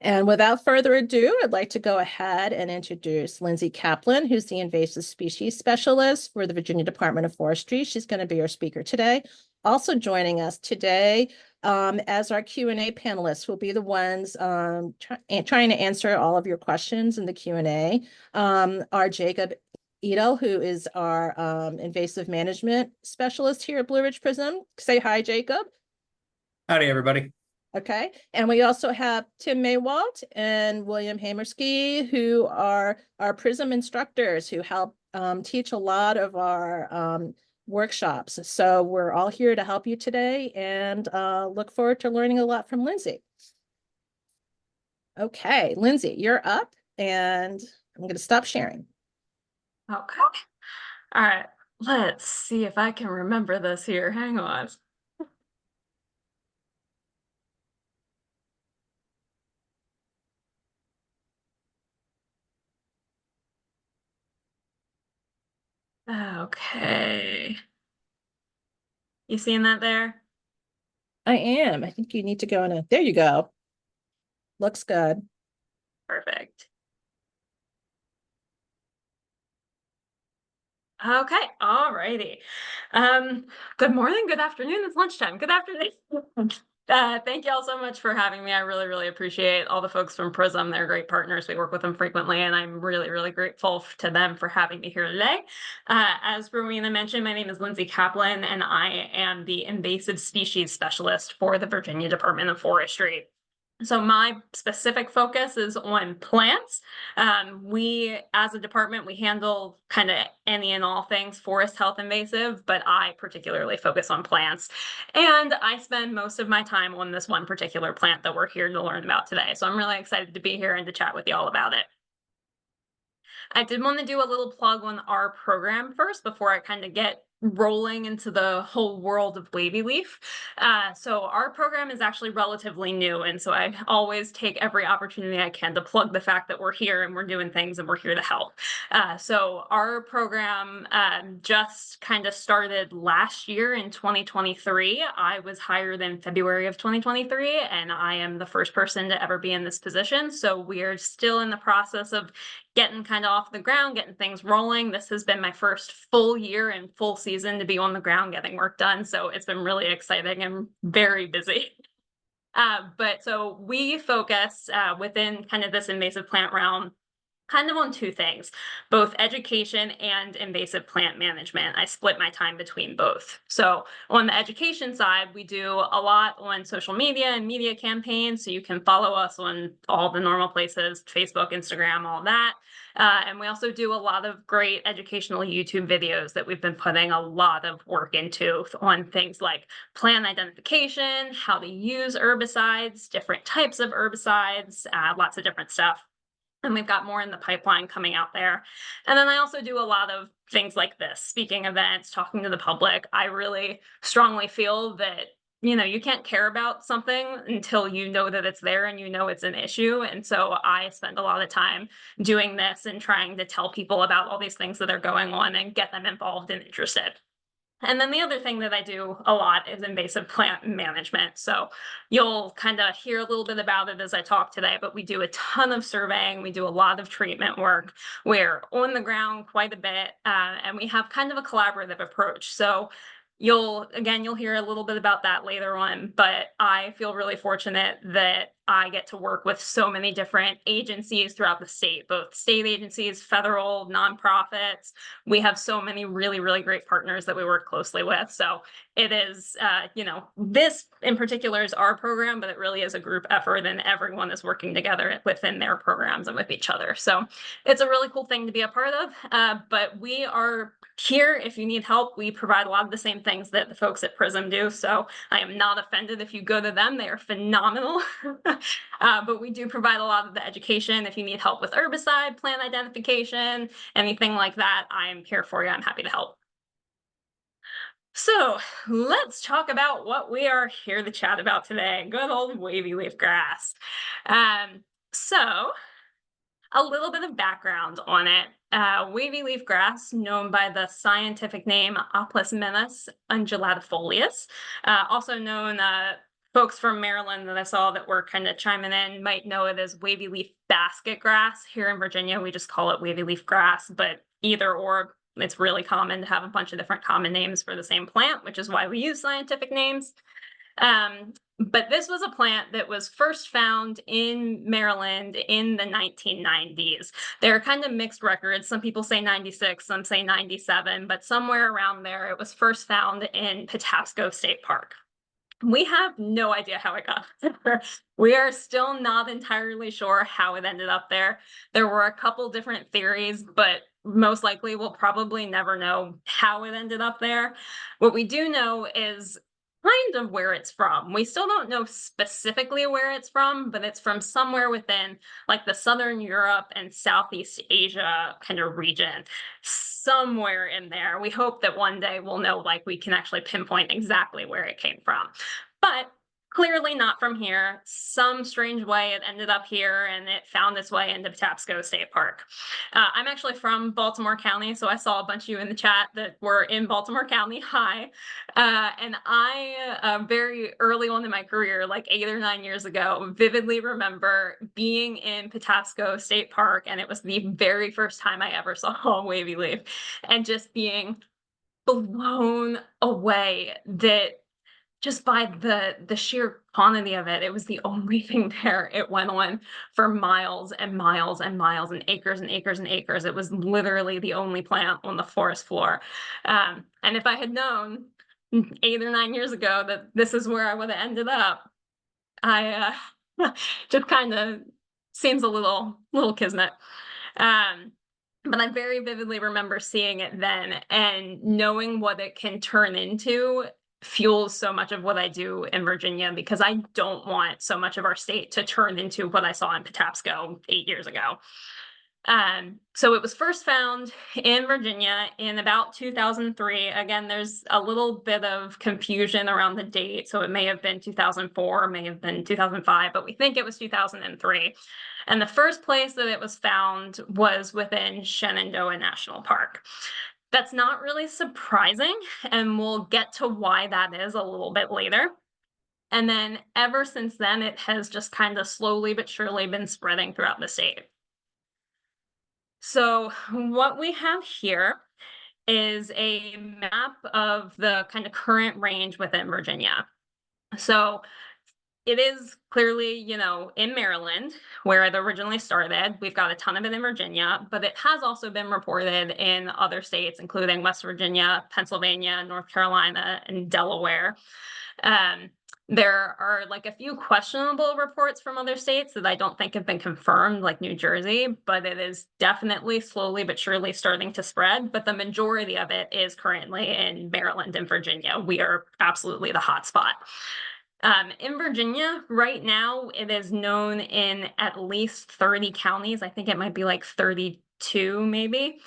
And without further ado, I'd like to go ahead and introduce Lindsay Caplan, who's the invasive species specialist for the Virginia Department of Forestry. She's going to be our speaker today. Also joining us today as our Q&A panelists will be the ones trying to answer all of your questions in the Q&A. Our Jacob Edel, who is our invasive management specialist here at Blue Ridge PRISM. Say hi, Jacob. Howdy, everybody. Okay, and we also have Tim Maywalt and William Hamersky, who are our PRISM instructors who help teach a lot of our workshops. So we're all here to help you today and look forward to learning a lot from Lindsay. Okay, Lindsay, you're up and I'm going to stop sharing. Okay. All right, let's see if I can remember this here. Hang on. Okay. You seeing that there? I am. I think you need to go in there you go. Looks good. Perfect. Okay, all righty. Good morning, good afternoon, it's lunchtime. Good afternoon. Thank you all so much for having me. I really appreciate all the folks from PRISM. They're great partners. We work with them frequently, and I'm really grateful to them for having me here today. As Rowena mentioned, my name is Lindsay Caplan, and I am the invasive species specialist for the Virginia Department of Forestry. So my specific focus is on plants. We, as a department, we handle kind of any and all things forest health invasive, but I particularly focus on plants. And I spend most of my time on this one particular plant that we're here to learn about today. So I'm really excited to be here and to chat with you all about it. I did want to do a little plug on our program first before I kind of get rolling into the whole world of Wavyleaf. So our program is actually relatively new, and so I always take every opportunity I can to plug the fact that we're here and we're doing things and we're here to help. So our program just kind of started last year in 2023. I was hired in February of 2023, and I am the first person to ever be in this position. So we are still in the process of getting kind of off the ground, getting things rolling. This has been my first full year and full season to be on the ground getting work done. So it's been really exciting and very busy. But so we focus within kind of this invasive plant realm kind of on two things, both education and invasive plant management. I split my time between both. So on the education side, we do a lot on social media and media campaigns. So you can follow us on all the normal places, Facebook, Instagram, all that. And we also do a lot of great educational YouTube videos that we've been putting a lot of work into on things like plant identification, how to use herbicides, different types of herbicides, lots of different stuff. And we've got more in the pipeline coming out there. And then I also do a lot of things like this, speaking events, talking to the public. I really strongly feel that, you know, you can't care about something until you know that it's there and you know it's an issue. And so I spend a lot of time doing this and trying to tell people about all these things that are going on and get them involved and interested. And then the other thing that I do a lot is invasive plant management. So you'll kind of hear a little bit about it as I talk today, but we do a ton of surveying. We do a lot of treatment work. We're on the ground quite a bit, and we have kind of a collaborative approach. So you'll hear a little bit about that later on, but I feel really fortunate that I get to work with so many different agencies throughout the state, both state agencies, federal, nonprofits. We have so many really great partners that we work closely with. So it is, this in particular is our program, but it really is a group effort and everyone is working together within their programs and with each other. So it's a really cool thing to be a part of, but we are here if you need help. We provide a lot of the same things that the folks at PRISM do. So I am not offended if you go to them. They are phenomenal. But we do provide a lot of the education. If you need help with herbicide, plant identification, anything like that, I'm here for you. I'm happy to help. So let's talk about what we are here to chat about today. Good old Wavyleaf grass. So a little bit of background on it. Wavyleaf grass, known by the scientific name Oplismenus undulatifolius, also known folks from Maryland that I saw that were kind of chiming in might know it as Wavyleaf basket grass. Here in Virginia, we just call it Wavyleaf grass, but either or, it's really common to have a bunch of different common names for the same plant, which is why we use scientific names. But this was a plant that was first found in Maryland in the 1990s. There are kind of mixed records. Some people say 96, some say 97, but somewhere around there, it was first found in Patapsco State Park. We have no idea how it got there. We are still not entirely sure how it ended up there. There were a couple different theories, but most likely we'll probably never know how it ended up there. What we do know is kind of where it's from. We still don't know specifically where it's from, but it's from somewhere within like the Southern Europe and Southeast Asia kind of region, somewhere in there. We hope that one day we'll know, like we can actually pinpoint exactly where it came from. But clearly not from here. Some strange way it ended up here, and it found its way into Patapsco State Park. I'm actually from Baltimore County, so I saw a bunch of you in the chat that were in Baltimore County. Hi. And I, very early on in my career, like 8 or 9 years ago, vividly remember being in Patapsco State Park, and it was the very first time I ever saw a Wavyleaf, and just being blown away that just by the sheer quantity of it, it was the only thing there. It went on for miles and miles and miles and acres and acres and acres. It was literally the only plant on the forest floor. And if I had known 8 or 9 years ago that this is where I would have ended up, I just kind of seems a little kismet. But I very vividly remember seeing it then, and knowing what it can turn into fuels so much of what I do in Virginia, because I don't want so much of our state to turn into what I saw in Patapsco 8 years ago. So it was first found in Virginia in about 2003. Again, there's a little bit of confusion around the date, so it may have been 2004, may have been 2005, but we think it was 2003. And the first place that it was found was within Shenandoah National Park. That's not really surprising, and we'll get to why that is a little bit later. And then ever since then, it has just kind of slowly but surely been spreading throughout the state. So what we have here is a map of the kind of current range within Virginia. So it is clearly, in Maryland, where it originally started. We've got a ton of it in Virginia, but it has also been reported in other states, including West Virginia, Pennsylvania, North Carolina, and Delaware. There are like a few questionable reports from other states that I don't think have been confirmed, like New Jersey, but it is definitely slowly but surely starting to spread. But the majority of it is currently in Maryland and Virginia. We are absolutely the hot spot. In Virginia, right now, it is known in at least 30 counties. I think it might be like 32, maybe.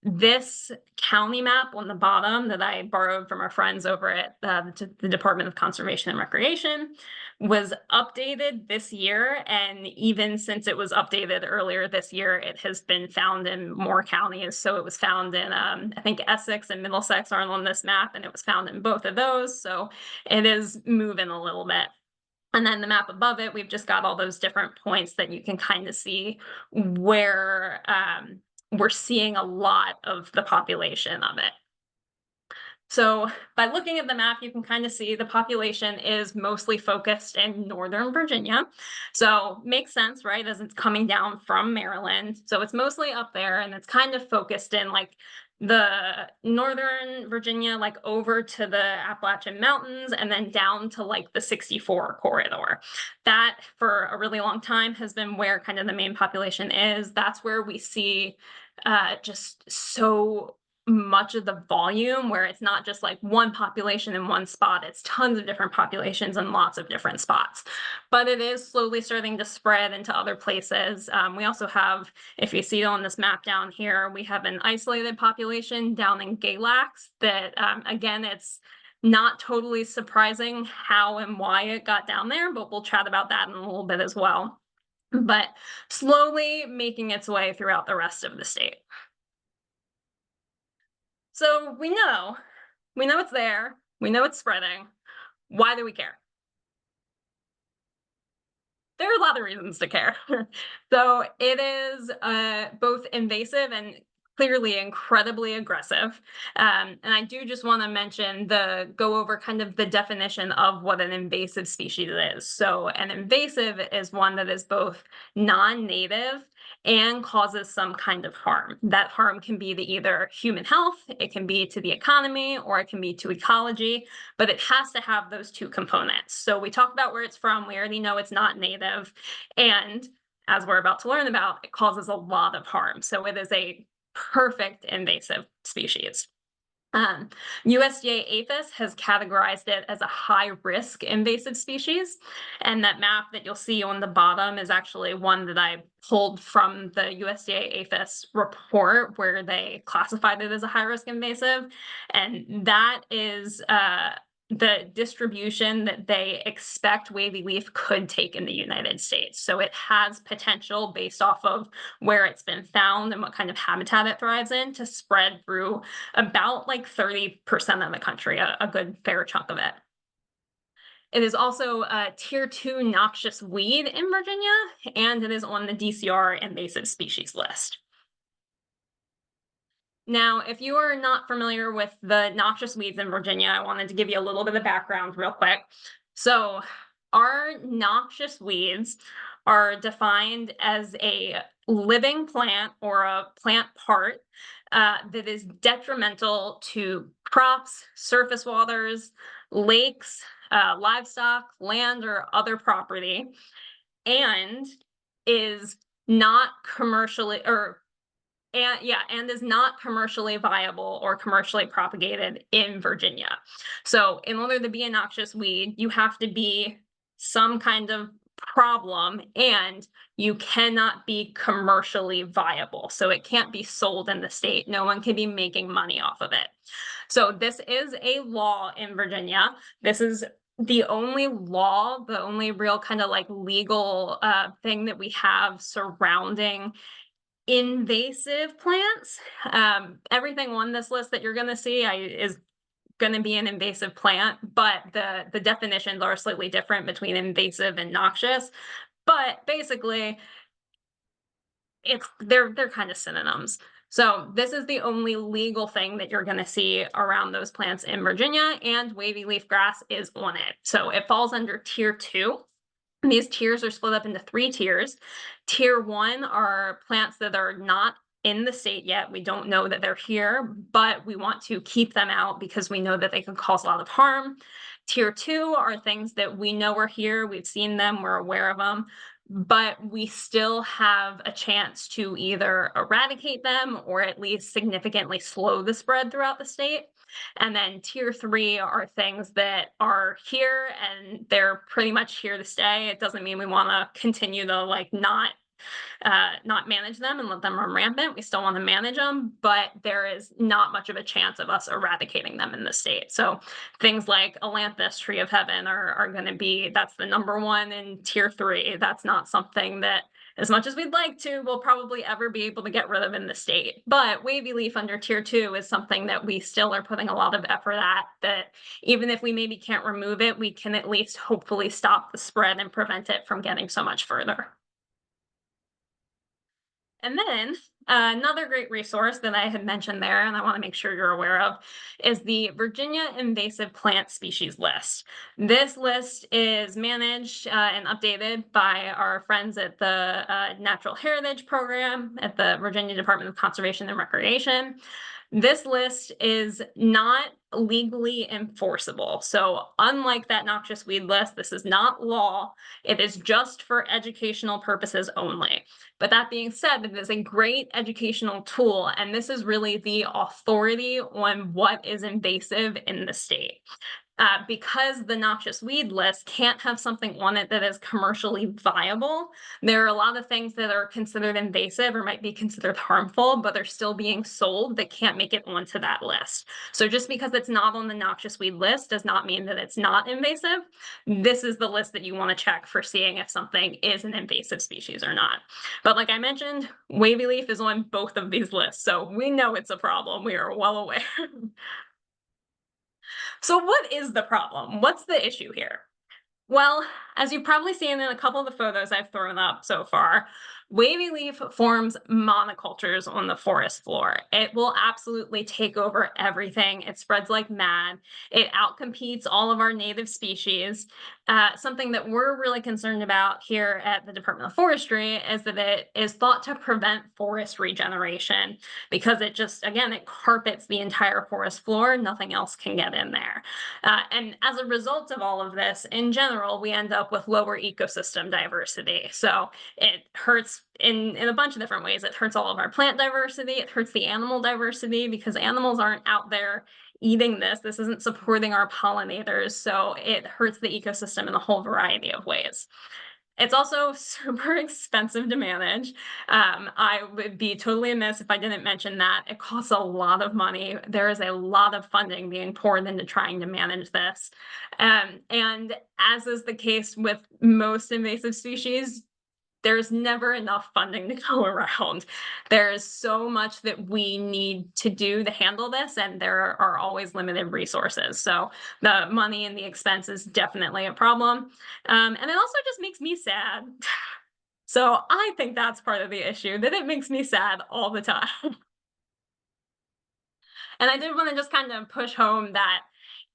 This county map on the bottom that I borrowed from our friends over at the Department of Conservation and Recreation was updated this year. And even since it was updated earlier this year, it has been found in more counties. So it was found in, I think Essex and Middlesex aren't on this map, and it was found in both of those. So it is moving a little bit. And then the map above it, we've just got all those different points that you can kind of see where we're seeing a lot of the population of it. So by looking at the map, you can kind of see the population is mostly focused in Northern Virginia. So makes sense, right, as it's coming down from Maryland. So it's mostly up there, and it's kind of focused in like the Northern Virginia, like over to the Appalachian Mountains, and then down to like the 64 corridor. That for a really long time has been where kind of the main population is. That's where we see just so much of the volume, where it's not just like one population in one spot, it's tons of different populations in lots of different spots. But it is slowly starting to spread into other places. We also have, if you see on this map down here, we have an isolated population down in Galax that, again, it's not totally surprising how and why it got down there, but we'll chat about that in a little bit as well. But slowly making its way throughout the rest of the state. So we know it's there. We know it's spreading. Why do we care? there are a lot of reasons to care. So it is both invasive and clearly incredibly aggressive. And I do just want to mention go over kind of the definition of what an invasive species is. So an invasive is one that is both non-native and causes some kind of harm. That harm can be to either human health, it can be to the economy, or it can be to ecology, but it has to have those two components. So we talked about where it's from, we already know it's not native, and as we're about to learn about, it causes a lot of harm. So it is a perfect invasive species. USDA APHIS has categorized it as a high-risk invasive species, and that map that you'll see on the bottom is actually one that I pulled from the USDA APHIS report where they classified it as a high-risk invasive, and that is the distribution that they expect Wavyleaf could take in the United States. So it has potential based off of where it's been found and what kind of habitat it thrives in to spread through about like 30% of the country, a good fair chunk of it. It is also a tier 2 noxious weed in Virginia, and it is on the DCR invasive species list. Now, if you are not familiar with the noxious weeds in Virginia, I wanted to give you a little bit of background real quick. So our noxious weeds are defined as a living plant or a plant part that is detrimental to crops, surface waters, lakes, livestock, land, or other property, and is not commercially and is not commercially viable or commercially propagated in Virginia. So in order to be a noxious weed, you have to be some kind of problem and you cannot be commercially viable. So it can't be sold in the state. No one can be making money off of it. So this is a law in Virginia. This is the only law, the only real kind of like legal thing that we have surrounding invasive plants. Everything on this list that you're going to see is going to be an invasive plant, but the definitions are slightly different between invasive and noxious. But basically, they're kind of synonyms. So this is the only legal thing that you're going to see around those plants in Virginia, and wavyleaf grass is on it. So it falls under tier 2. These tiers are split up into 3 tiers. Tier 1 are plants that are not in the state yet. We don't know that they're here, but we want to keep them out because we know that they can cause a lot of harm. Tier 2 are things that we know are here. We've seen them, we're aware of them, but we still have a chance to either eradicate them or at least significantly slow the spread throughout the state. And then tier 3 are things that are here and they're pretty much here to stay. It doesn't mean we want to continue to like not manage them and let them run rampant. We still want to manage them, but there is not much of a chance of us eradicating them in the state. So things like Ailanthus, tree of heaven, are going to be, that's the #1 in tier 3. That's not something that, as much as we'd like to, we'll probably ever be able to get rid of in the state. But wavyleaf under tier 2 is something that we still are putting a lot of effort at, that even if we maybe can't remove it, we can at least hopefully stop the spread and prevent it from getting so much further. And then another great resource that I had mentioned there, and I want to make sure you're aware of, is the Virginia Invasive Plant Species List. This list is managed and updated by our friends at the Natural Heritage Program at the Virginia Department of Conservation and Recreation. This list is not legally enforceable. So unlike that noxious weed list, this is not law. It is just for educational purposes only. But that being said, it is a great educational tool, and this is really the authority on what is invasive in the state. Because the noxious weed list can't have something on it that is commercially viable, there are a lot of things that are considered invasive or might be considered harmful, but they're still being sold that can't make it onto that list. So just because it's not on the noxious weed list does not mean that it's not invasive. This is the list that you want to check for seeing if something is an invasive species or not. But like I mentioned, wavyleaf is on both of these lists, so we know it's a problem. We are well aware. So what is the problem? What's the issue here? Well, As you've probably seen in a couple of the photos I've thrown up so far, Wavyleaf forms monocultures on the forest floor. It will absolutely take over everything. It spreads like mad. It outcompetes all of our native species. Something that we're really concerned about here at the Department of Forestry is that it is thought to prevent forest regeneration because it just, again, it carpets the entire forest floor. Nothing else can get in there. And as a result of all of this, in general, we end up with lower ecosystem diversity. So it hurts in a bunch of different ways. It hurts all of our plant diversity. It hurts the animal diversity because animals aren't out there eating this. This isn't supporting our pollinators. So it hurts the ecosystem in a whole variety of ways. It's also super expensive to manage. I would be totally amiss if I didn't mention that. It costs a lot of money. There is a lot of funding being poured into trying to manage this. And as is the case with most invasive species, there's never enough funding to go around. There's so much that we need to do to handle this, and there are always limited resources. So the money and the expense is definitely a problem. And it also just makes me sad. So I think that's part of the issue, that it makes me sad all the time. And I did want to just kind of push home that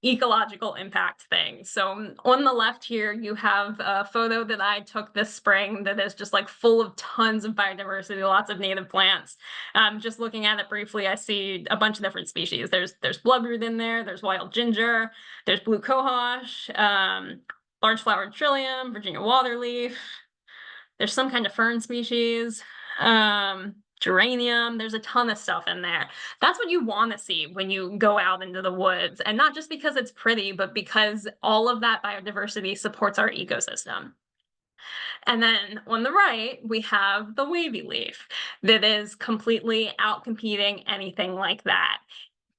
ecological impact thing. So on the left here, you have a photo that I took this spring that is just like full of tons of biodiversity, lots of native plants. Just looking at it briefly, I see a bunch of different species. There's bloodroot in there, there's wild ginger, there's blue cohosh, large flowered trillium, Virginia waterleaf. There's some kind of fern species. Geranium, there's a ton of stuff in there. That's what you want to see when you go out into the woods, and not just because it's pretty, but because all of that biodiversity supports our ecosystem. And then on the right, we have the Wavyleaf that is completely outcompeting anything like that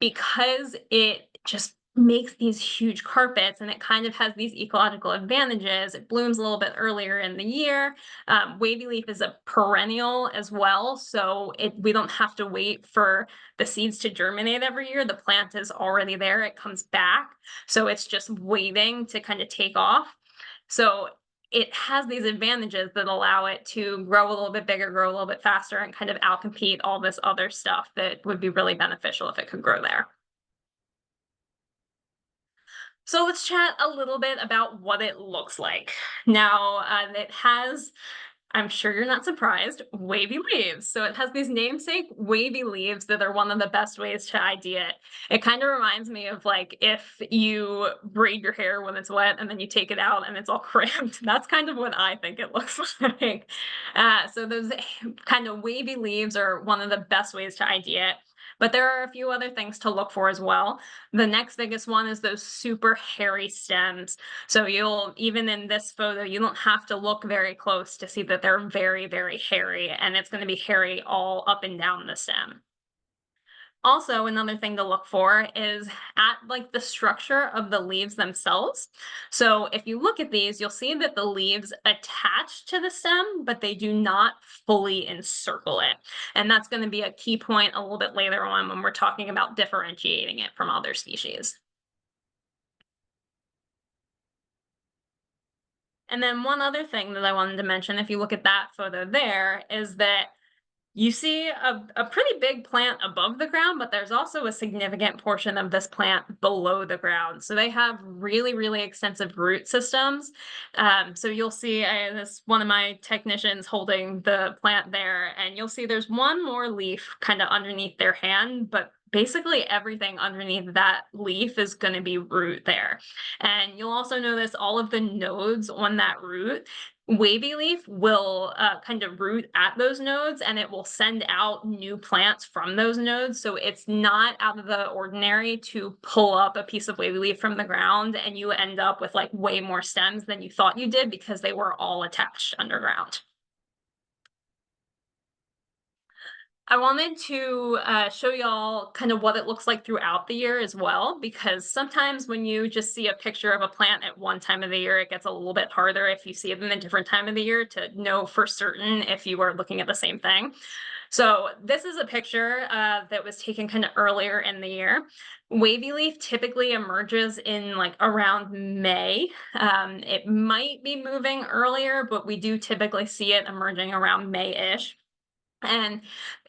because it just makes these huge carpets and it kind of has these ecological advantages. It blooms a little bit earlier in the year. Wavyleaf is a perennial as well, so we don't have to wait for the seeds to germinate every year. The plant is already there, it comes back, so it's just waiting to kind of take off. So it has these advantages that allow it to grow a little bit bigger, grow a little bit faster, and kind of outcompete all this other stuff that would be really beneficial if it could grow there. So let's chat a little bit about what it looks like. Now, it has, I'm sure you're not surprised, wavy leaves. So it has these namesake wavy leaves that are one of the best ways to ID it. It kind of reminds me of like if you braid your hair when it's wet and then you take it out and it's all cramped. That's kind of what I think it looks like. So those kind of wavy leaves are one of the best ways to ID it. But there are a few other things to look for as well. The next biggest one is those super hairy stems. So even in this photo, you don't have to look very close to see that they're very, very hairy, and it's going to be hairy all up and down the stem. Also, another thing to look for is at like the structure of the leaves themselves. So if you look at these, you'll see that the leaves attach to the stem, but they do not fully encircle it. And that's going to be a key point a little bit later on when we're talking about differentiating it from other species. And then one other thing that I wanted to mention, if you look at that photo there, is that you see a pretty big plant above the ground, but there's also a significant portion of this plant below the ground. So they have really, really extensive root systems. So you'll see this one of my technicians holding the plant there, and you'll see there's one more leaf kind of underneath their hand, but basically everything underneath that leaf is going to be root there. And you'll also notice all of the nodes on that root. Wavyleaf will kind of root at those nodes, and it will send out new plants from those nodes. So it's not out of the ordinary to pull up a piece of wavyleaf from the ground and you end up with like way more stems than you thought you did because they were all attached underground. I wanted to show y'all kind of what it looks like throughout the year as well, because sometimes when you just see a picture of a plant at one time of the year, it gets a little bit harder if you see it in a different time of the year to know for certain if you are looking at the same thing. So this is a picture that was taken kind of earlier in the year. Wavyleaf typically emerges in like around May. It might be moving earlier, but we do typically see it emerging around May-ish. And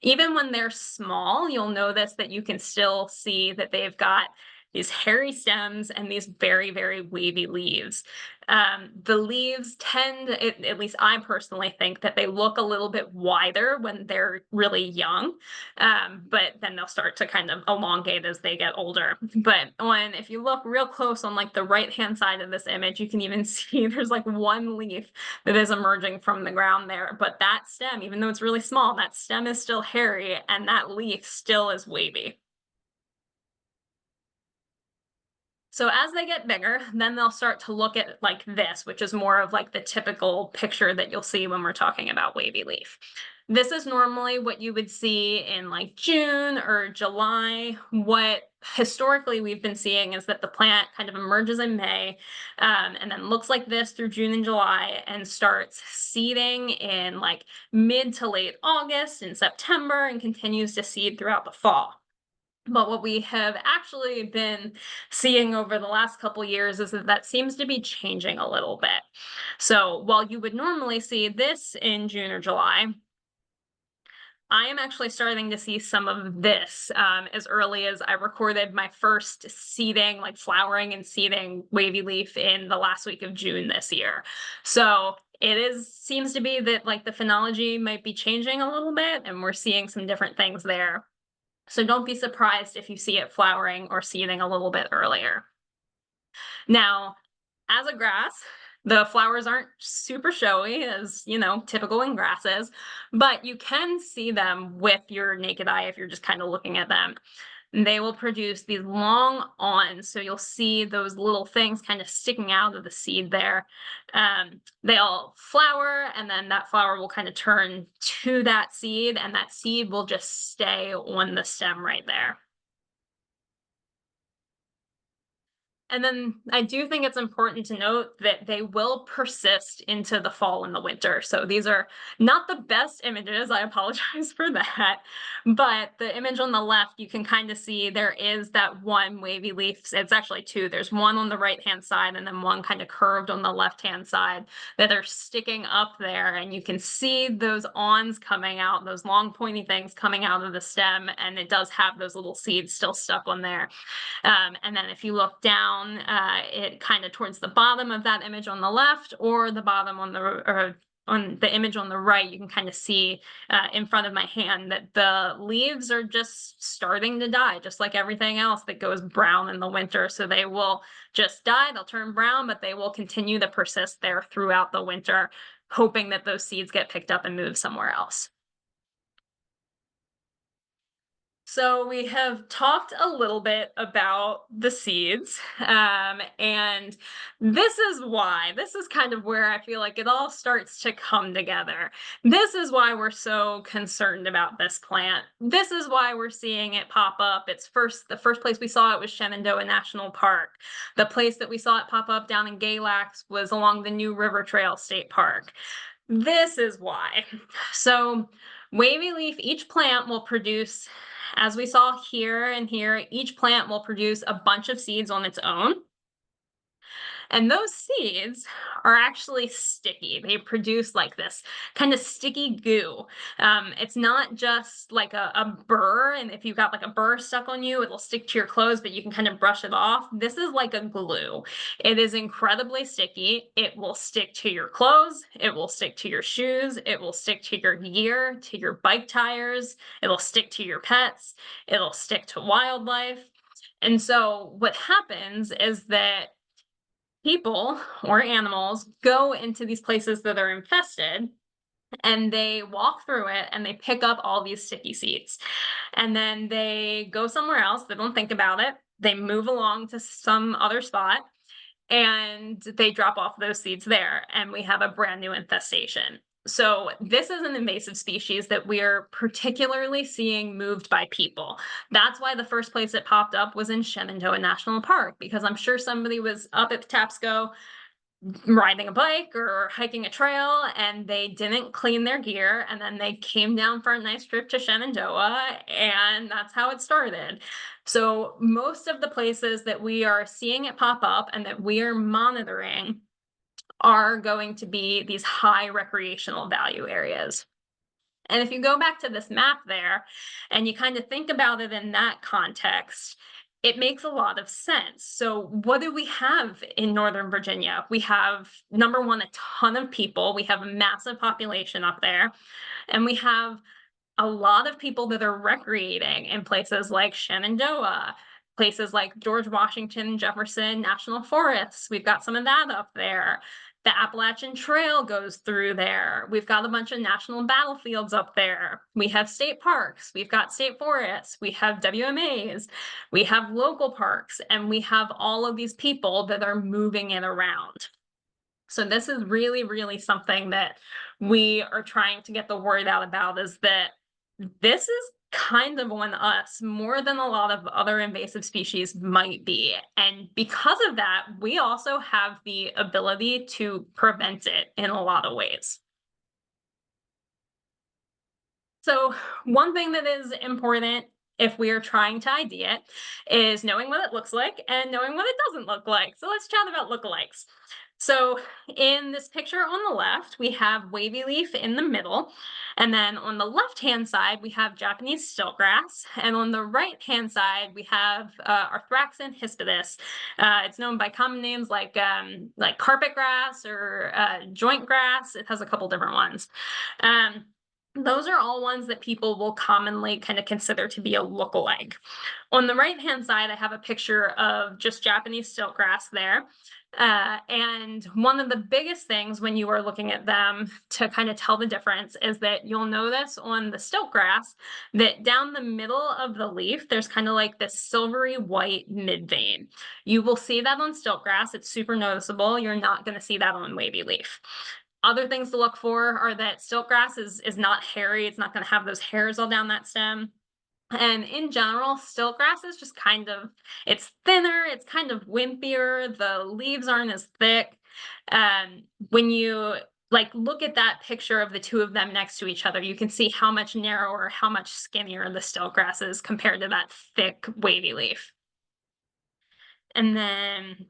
even when they're small, you'll notice that you can still see that they've got these hairy stems and these very, very wavy leaves. The leaves tend, at least I personally think, that they look a little bit wider when they're really young, but then they'll start to kind of elongate as they get older. But if you look real close on like the right-hand side of this image, you can even see there's like one leaf that is emerging from the ground there. But that stem, even though it's really small, that stem is still hairy and that leaf still is wavy. So as they get bigger, then they'll start to look at like this, which is more of like the typical picture that you'll see when we're talking about wavy leaf. This is normally what you would see in like June or July. What historically we've been seeing is that the plant kind of emerges in May and then looks like this through June and July and starts seeding in like mid to late August and September and continues to seed throughout the fall. But what we have actually been seeing over the last couple years is that seems to be changing a little bit. So while you would normally see this in June or July, I am actually starting to see some of this as early as I recorded my first seeding, like flowering and seeding wavy leaf in the last week of June this year. So seems to be that like the phenology might be changing a little bit and we're seeing some different things there. So don't be surprised if you see it flowering or seeding a little bit earlier. Now, as a grass, the flowers aren't super showy as, typical in grasses, but you can see them with your naked eye if you're just kind of looking at them. They will produce these long awns. So you'll see those little things kind of sticking out of the seed there. They'll flower, and then that flower will kind of turn to that seed, and that seed will just stay on the stem right there. And then I do think it's important to note that they will persist into the fall and the winter. So these are not the best images. I apologize for that. But the image on the left, you can kind of see there is that one wavy leaf. It's actually two. There's one on the right-hand side and then one kind of curved on the left-hand side that are sticking up there. And you can see those awns coming out, those long pointy things coming out of the stem. And it does have those little seeds still stuck on there. And then if you look down, it kind of towards the bottom of that image on the left or the bottom on the image on the right, you can kind of see in front of my hand that the leaves are just starting to die, just like everything else that goes brown in the winter. So they will just die, they'll turn brown, but they will continue to persist there throughout the winter, hoping that those seeds get picked up and moved somewhere else. So we have talked a little bit about the seeds, and this is kind of where I feel like it all starts to come together. This is why we're so concerned about this plant. This is why we're seeing it pop up. The first place we saw it was Shenandoah National Park. The place that we saw it pop up down in Galax was along the New River Trail State Park. This is why. So wavy leaf, each plant will produce, as we saw here and here, each plant will produce a bunch of seeds on its own. And those seeds are actually sticky. They produce like this kind of sticky goo. It's not just like a burr, and if you've got like a burr stuck on you, it'll stick to your clothes, but you can kind of brush it off. This is like a glue. It is incredibly sticky. It will stick to your clothes. It will stick to your shoes. It will stick to your gear, to your bike tires. It'll stick to your pets. It'll stick to wildlife. And so what happens is that people or animals go into these places that are infested and they walk through it and they pick up all these sticky seeds. And then they go somewhere else. They don't think about it. They move along to some other spot and they drop off those seeds there. And we have a brand new infestation. So this is an invasive species that we're particularly seeing moved by people. That's why the first place it popped up was in Shenandoah National Park, because I'm sure somebody was up at Patapsco riding a bike or hiking a trail and they didn't clean their gear, and then they came down for a nice trip to Shenandoah, and that's how it started. So most of the places that we are seeing it pop up and that we are monitoring are going to be these high recreational value areas. And if you go back to this map there and you kind of think about it in that context, it makes a lot of sense. So what do we have in Northern Virginia? We have, number one, a ton of people. We have a massive population up there, and we have a lot of people that are recreating in places like Shenandoah, places like George Washington, Jefferson National Forests. We've got some of that up there. The Appalachian Trail goes through there. We've got a bunch of national battlefields up there. We have state parks. We've got state forests. We have WMAs. We have local parks. And we have all of these people that are moving it around. So this is really, really something that we are trying to get the word out about, is that this is kind of on us more than a lot of other invasive species might be. And because of that, we also have the ability to prevent it in a lot of ways. So one thing that is important if we are trying to ID it is knowing what it looks like and knowing what it doesn't look like. So let's chat about lookalikes. So in this picture on the left, we have Wavyleaf in the middle. And then on the left-hand side, we have Japanese stiltgrass. And on the right-hand side, we have Arthraxin hispidus. It's known by common names like carpet grass or joint grass. It has a couple different ones. Those are all ones that people will commonly kind of consider to be a lookalike. On the right-hand side, I have a picture of just Japanese stiltgrass there. And one of the biggest things when you are looking at them to kind of tell the difference is that you'll notice on the stiltgrass that down the middle of the leaf, there's kind of like this silvery white mid-vein. You will see that on stiltgrass. It's super noticeable. You're not going to see that on wavyleaf. Other things to look for are that stiltgrass is not hairy. It's not going to have those hairs all down that stem. And in general, stiltgrass is just kind of, it's thinner, it's kind of wimpier, the leaves aren't as thick. When you look at that picture of the two of them next to each other, you can see how much narrower, how much skinnier the stiltgrass is compared to that thick wavy leaf. And then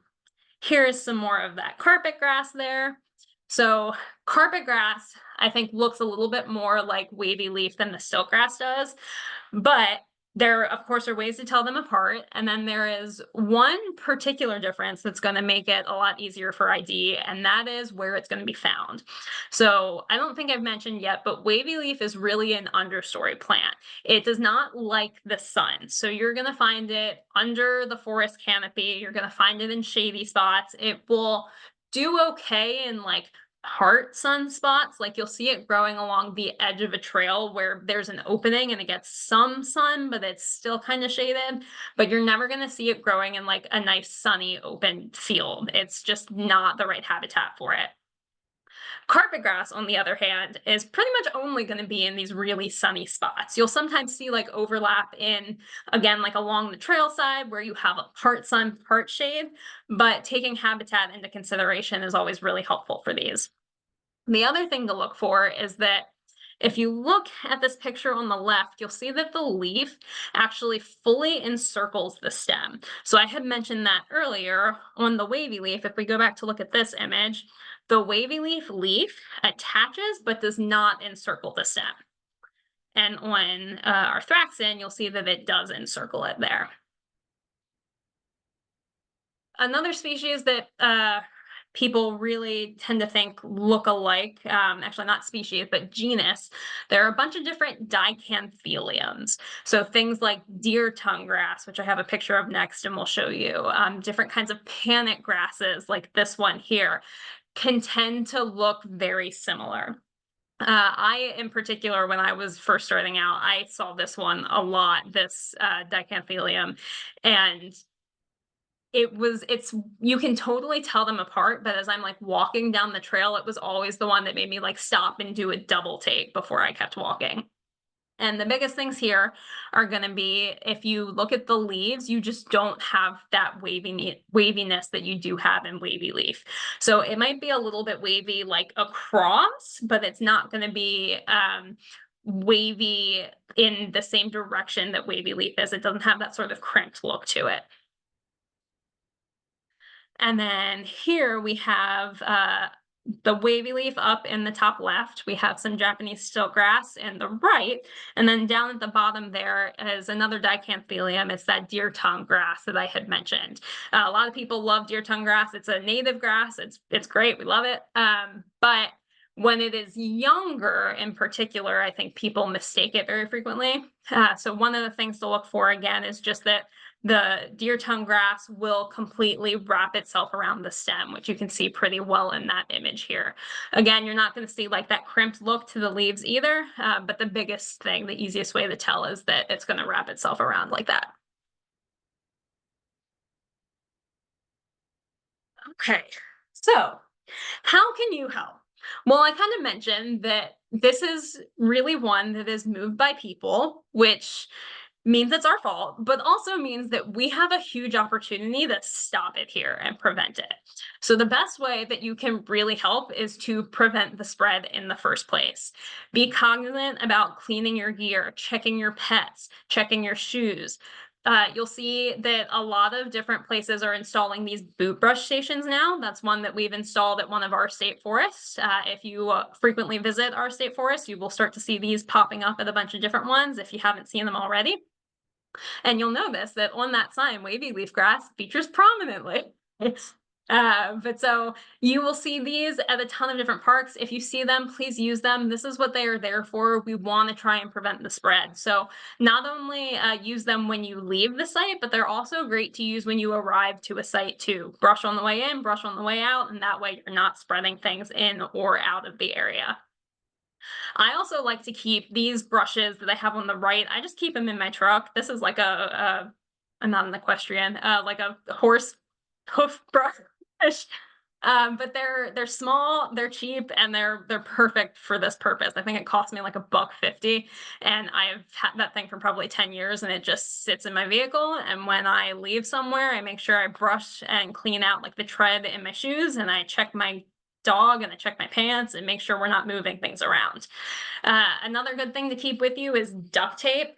here's some more of that carpet grass there. So carpet grass, I think, looks a little bit more like wavy leaf than the stiltgrass does, but there, of course, are ways to tell them apart. And then there is one particular difference that's going to make it a lot easier for ID, and that is where it's going to be found. So I don't think I've mentioned yet, but wavy leaf is really an understory plant. It does not like the sun. So you're going to find it under the forest canopy. You're going to find it in shady spots. It will do okay in heart sunspots. Like you'll see it growing along the edge of a trail where there's an opening and it gets some sun, but it's still kind of shaded. But you're never going to see it growing in a nice sunny open field. It's just not the right habitat for it. Carpet grass, on the other hand, is pretty much only going to be in these really sunny spots. You'll sometimes see overlap in, again, along the trail side where you have a part sun, part shade, but taking habitat into consideration is always really helpful for these. The other thing to look for is that if you look at this picture on the left, you'll see that the leaf actually fully encircles the stem. So I had mentioned that earlier on the wavy leaf. If we go back to look at this image, the wavy leaf attaches but does not encircle the stem. And on Arthraxin, you'll see that it does encircle it there. Another species that people really tend to think look alike, actually not species, but genus, there are a bunch of different dicantheliums. So things like deer tongue grass, which I have a picture of next and we'll show you, different kinds of panic grasses like this one here, can tend to look very similar. I, in particular, when I was first starting out, I saw this one a lot, this dicanthelium, and you can totally tell them apart, but as I'm walking down the trail, it was always the one that made me stop and do a double take before I kept walking. And the biggest things here are going to be, if you look at the leaves, you just don't have that waviness that you do have in Wavyleaf. So it might be a little bit wavy like across, but it's not going to be wavy in the same direction that Wavyleaf is. It doesn't have that sort of crimped look to it. And then here we have the Wavyleaf up in the top left. We have some Japanese stiltgrass in the right. And then down at the bottom there is another dicanthelium. It's that deer tongue grass that I had mentioned. A lot of people love deer tongue grass. It's a native grass. It's great. We love it. But when it is younger in particular, I think people mistake it very frequently. So one of the things to look for again is just that the deer tongue grass will completely wrap itself around the stem, which you can see pretty well in that image here. Again, you're not going to see like that crimped look to the leaves either, but the biggest thing, the easiest way to tell is that it's going to wrap itself around like that. Okay, so how can you help? Well, I kind of mentioned that this is really one that is moved by people, which means it's our fault, but also means that we have a huge opportunity to stop it here and prevent it. So the best way that you can really help is to prevent the spread in the first place. Be cognizant about cleaning your gear, checking your pets, checking your shoes. You'll see that a lot of different places are installing these boot brush stations now. That's one that we've installed at one of our state forests. If you frequently visit our state forest, you will start to see these popping up at a bunch of different ones if you haven't seen them already. And you'll notice that on that sign, Wavyleaf grass features prominently. But so you will see these at a ton of different parks. If you see them, please use them. This is what they are there for. We want to try and prevent the spread. So not only use them when you leave the site, but they're also great to use when you arrive to a site too. Brush on the way in, brush on the way out, and that way you're not spreading things in or out of the area. I also like to keep these brushes that I have on the right. I just keep them in my truck. This is like I'm not an equestrian, like a horse hoof brush. But they're small, they're cheap, and they're perfect for this purpose. I think it cost me like $1.50, and I've had that thing for probably 10 years, and it just sits in my vehicle. And when I leave somewhere, I make sure I brush and clean out like the tread in my shoes, and I check my dog and I check my pants and make sure we're not moving things around. Another good thing to keep with you is duct tape.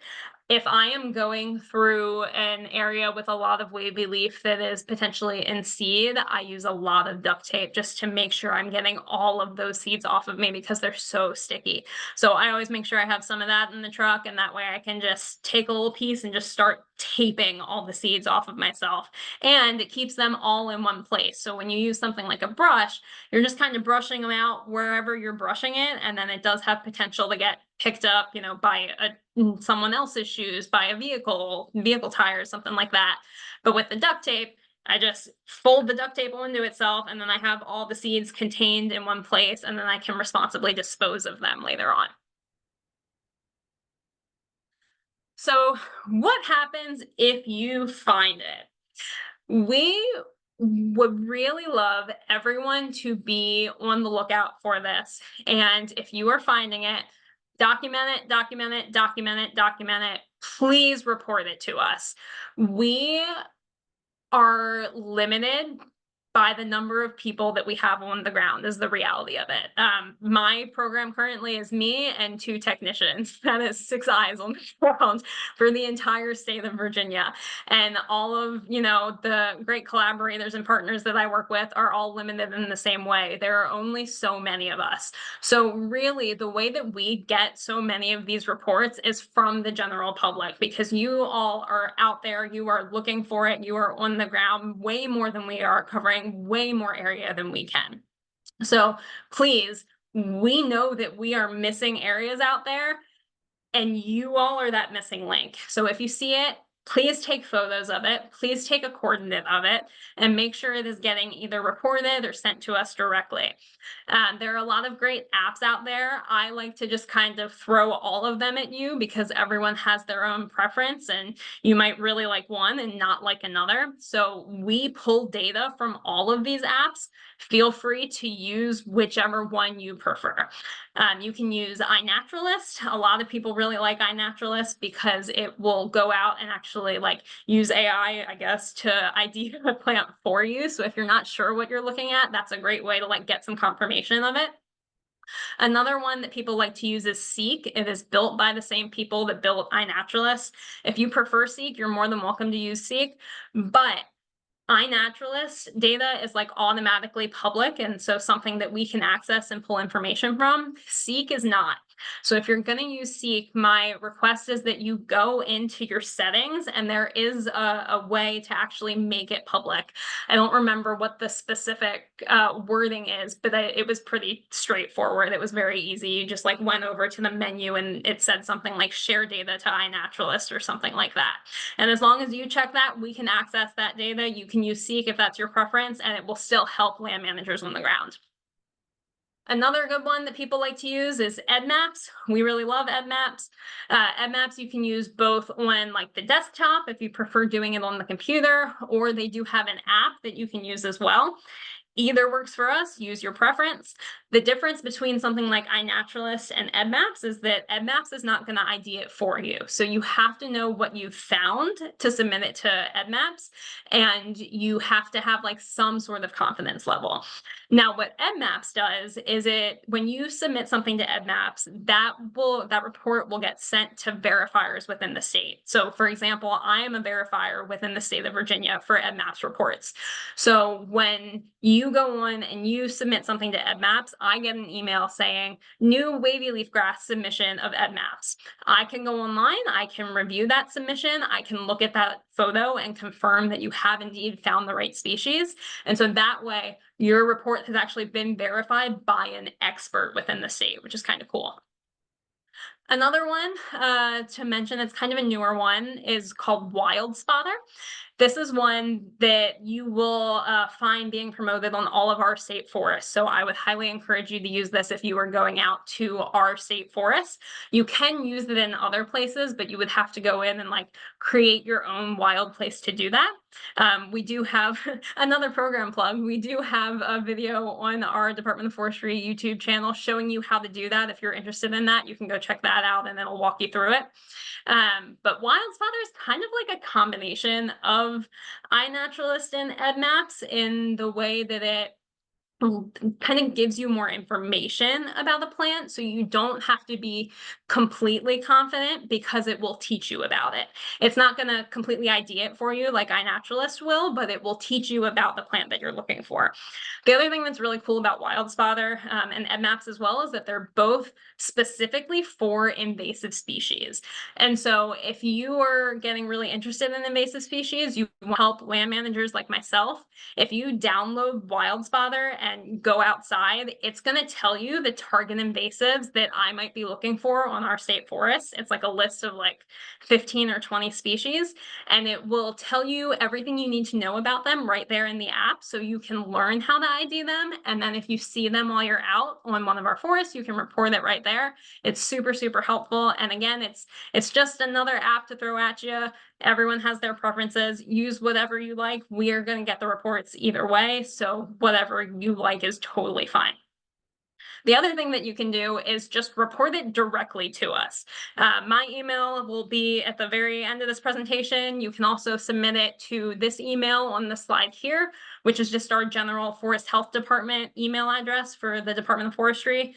If I am going through an area with a lot of Wavyleaf that is potentially in seed, I use a lot of duct tape just to make sure I'm getting all of those seeds off of me because they're so sticky. So I always make sure I have some of that in the truck, and that way I can just take a little piece and just start taping all the seeds off of myself. And it keeps them all in one place. So when you use something like a brush, you're just kind of brushing them out wherever you're brushing it, and then it does have potential to get picked up, you know, by someone else's shoes, by a vehicle tires, something like that. But with the duct tape, I just fold the duct tape onto itself, and then I have all the seeds contained in one place, and then I can responsibly dispose of them later on. So what happens if you find it? We would really love everyone to be on the lookout for this. And if you are finding it, document it, document it, document it, document it. Please report it to us. We are limited by the number of people that we have on the ground is the reality of it. My program currently is me and 2 technicians. That is 6 eyes on the ground for the entire state of Virginia. And all of, you know, the great collaborators and partners that I work with are all limited in the same way. There are only so many of us. So really the way that we get so many of these reports is from the general public, because you all are out there, you are looking for it, you are on the ground way more than we are, covering way more area than we can. So please, we know that we are missing areas out there, and you all are that missing link. So if you see it, please take photos of it. Please take a coordinate of it and make sure it is getting either reported or sent to us directly. There are a lot of great apps out there. I like to just kind of throw all of them at you because everyone has their own preference, and you might really like one and not like another. So we pull data from all of these apps. Feel free to use whichever one you prefer. You can use iNaturalist. A lot of people really like iNaturalist because it will go out and actually like use AI, I guess, to ID the plant for you. So if you're not sure what you're looking at, that's a great way to like get some confirmation of it. Another one that people like to use is Seek. It is built by the same people that built iNaturalist. If you prefer Seek, you're more than welcome to use Seek, but iNaturalist data is like automatically public, and so something that we can access and pull information from. Seek is not. So if you're going to use Seek, my request is that you go into your settings, and there is a way to actually make it public. I don't remember what the specific wording is, but it was pretty straightforward. It was very easy. You just like went over to the menu and it said something like share data to iNaturalist or something like that. And as long as you check that, we can access that data. You can use Seek if that's your preference, and it will still help land managers on the ground. Another good one that people like to use is EdMaps. We really love EdMaps. EdMaps you can use both on like the desktop if you prefer doing it on the computer, or they do have an app that you can use as well. Either works for us, use your preference. The difference between something like iNaturalist and EdMaps is that EdMaps is not going to ID it for you. So you have to know what you found to submit it to EdMaps, and you have to have like some sort of confidence level. Now, what EdMaps does is when you submit something to EdMaps, that report will get sent to verifiers within the state. So for example, I am a verifier within the state of Virginia for EdMaps reports. So when you go on and you submit something to EdMaps, I get an email saying new Wavyleaf grass submission of EdMaps. I can go online, I can review that submission, I can look at that photo and confirm that you have indeed found the right species. And so that way, your report has actually been verified by an expert within the state, which is kind of cool. Another one to mention, it's kind of a newer one, is called WildSpotter. This is one that you will find being promoted on all of our state forests. So I would highly encourage you to use this if you are going out to our state forests. You can use it in other places, but you would have to go in and like create your own wild place to do that. We do have another program plug. We do have a video on our Department of Forestry YouTube channel showing you how to do that. If you're interested in that, you can go check that out and it'll walk you through it. But WildSpotter is kind of like a combination of iNaturalist and EdMaps in the way that it kind of gives you more information about the plant, so you don't have to be completely confident because it will teach you about it. It's not going to completely ID it for you like iNaturalist will, but it will teach you about the plant that you're looking for. The other thing that's really cool about WildSpotter and EdMaps as well is that they're both specifically for invasive species. And so if you are getting really interested in invasive species, you want to help land managers like myself. If you download WildSpotter and go outside, it's going to tell you the target invasives that I might be looking for on our state forests. It's like a list of like 15 or 20 species, and it will tell you everything you need to know about them right there in the app, so you can learn how to ID them. And then if you see them while you're out on one of our forests, you can report it right there. It's super, super helpful. And again, it's just another app to throw at you. Everyone has their preferences. Use whatever you like. We are going to get the reports either way, so whatever you like is totally fine. The other thing that you can do is just report it directly to us. My email will be at the very end of this presentation. You can also submit it to this email on the slide here, which is just our general Forest Health Department email address for the Department of Forestry.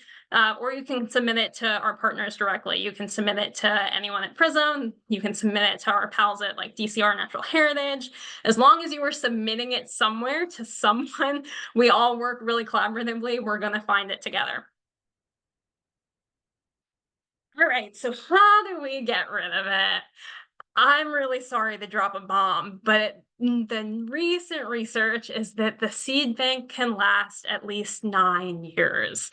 Or you can submit it to our partners directly. You can submit it to anyone at PRISM. You can submit it to our pals at like DCR Natural Heritage. As long as you are submitting it somewhere to someone, we all work really collaboratively. We're going to find it together. All right, so how do we get rid of it? I'm really sorry to drop a bomb, but the recent research is that the seed bank can last at least 9 years.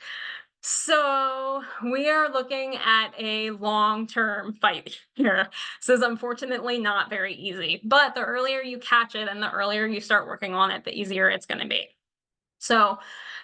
So we are looking at a long-term fight here. This is unfortunately not very easy, but the earlier you catch it and the earlier you start working on it, the easier it's going to be. So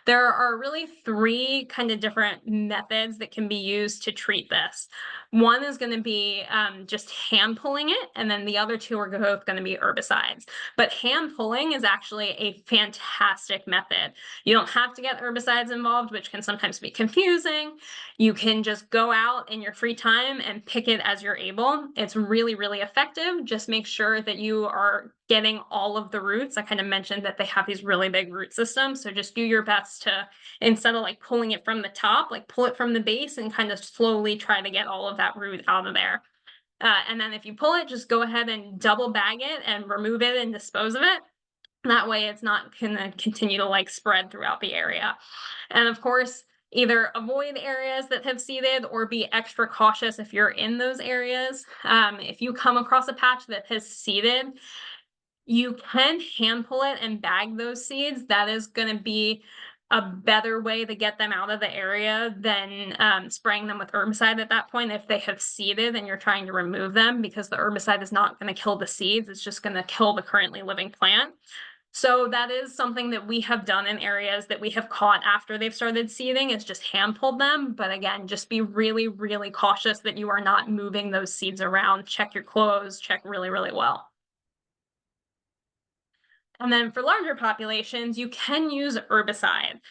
There are really three kind of different methods that can be used to treat this. One is going to be just hand pulling it, and then the other two are both going to be herbicides. But hand pulling is actually a fantastic method. You don't have to get herbicides involved, which can sometimes be confusing. You can just go out in your free time and pick it as you're able. It's really, really effective. Just make sure that you are getting all of the roots. I kind of mentioned that they have these really big root systems. So just do your best to, instead of like pulling it from the top, like pull it from the base and kind of slowly try to get all of that root out of there. And then if you pull it, just go ahead and double bag it and remove it and dispose of it. That way it's not going to continue to like spread throughout the area. And of course, either avoid areas that have seeded or be extra cautious if you're in those areas. If you come across a patch that has seeded, you can hand pull it and bag those seeds. That is going to be a better way to get them out of the area than spraying them with herbicide at that point if they have seeded and you're trying to remove them, because the herbicide is not going to kill the seeds. It's just going to kill the currently living plant. So that is something that we have done in areas that we have caught after they've started seeding, is just hand pulled them. But again, just be really, really cautious that you are not moving those seeds around. Check your clothes, check really, really well. And then for larger populations, you can use herbicide.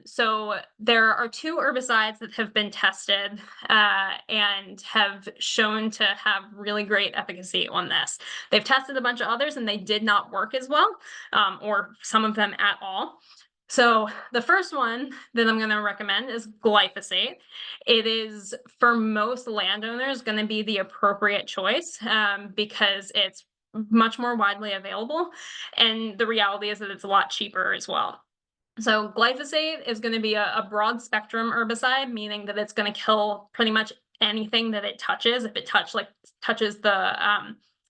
So there are two herbicides that have been tested and have shown to have really great efficacy on this. They've tested a bunch of others and they did not work as well, or some of them at all. So the first one that I'm going to recommend is glyphosate. It is, for most landowners, going to be the appropriate choice because it's much more widely available. And the reality is that it's a lot cheaper as well. So glyphosate is going to be a broad spectrum herbicide, meaning that it's going to kill pretty much anything that it touches. If it touches the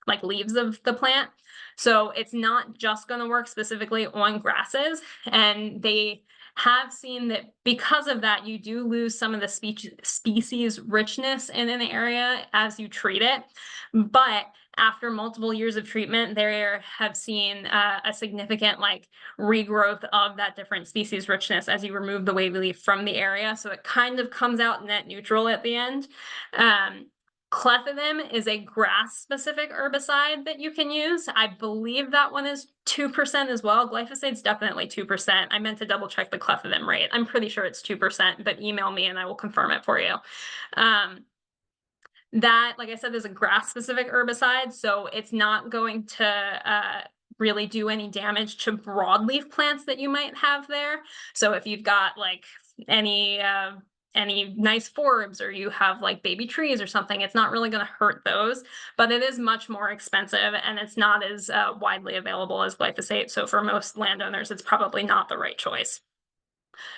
like leaves of the plant. So it's not just going to work specifically on grasses. And they have seen that because of that, you do lose some of the species richness in an area as you treat it. But after multiple years of treatment, they have seen a significant like regrowth of that different species richness as you remove the Wavyleaf from the area. So it kind of comes out net neutral at the end. Clethodim is a grass-specific herbicide that you can use. I believe that one is 2% as well. Glyphosate's definitely 2%. I meant to double check the clethodim rate. I'm pretty sure it's 2%, but email me and I will confirm it for you. That, like I said, is a grass-specific herbicide, so it's not going to really do any damage to broadleaf plants that you might have there. So if you've got like any nice forbs, or you have like baby trees or something, it's not really going to hurt those, but it is much more expensive and it's not as widely available as glyphosate. So for most landowners, it's probably not the right choice.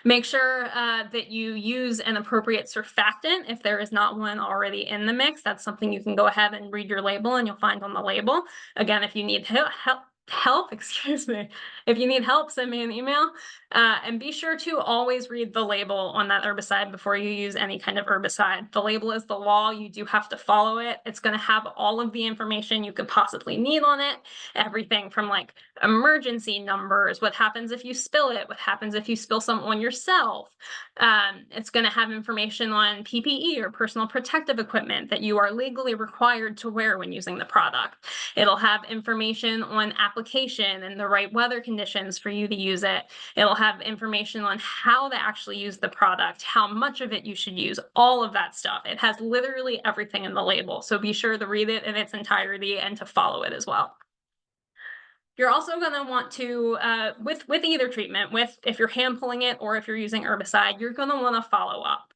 Make sure that you use an appropriate surfactant if there is not one already in the mix. That's something you can go ahead and read your label and you'll find on the label. Again, if you need help, excuse me. If you need help, send me an email. And be sure to always read the label on that herbicide before you use any kind of herbicide. The label is the law. You do have to follow it. It's going to have all of the information you could possibly need on it. Everything from like emergency numbers, what happens if you spill it, what happens if you spill some on yourself. It's going to have information on PPE or personal protective equipment that you are legally required to wear when using the product. It'll have information on application and the right weather conditions for you to use it. It'll have information on how to actually use the product, how much of it you should use, all of that stuff. It has literally everything in the label. So be sure to read it in its entirety and to follow it as well. You're also going to want to, with either treatment, if you're hand pulling it or if you're using herbicide, you're going to want to follow up.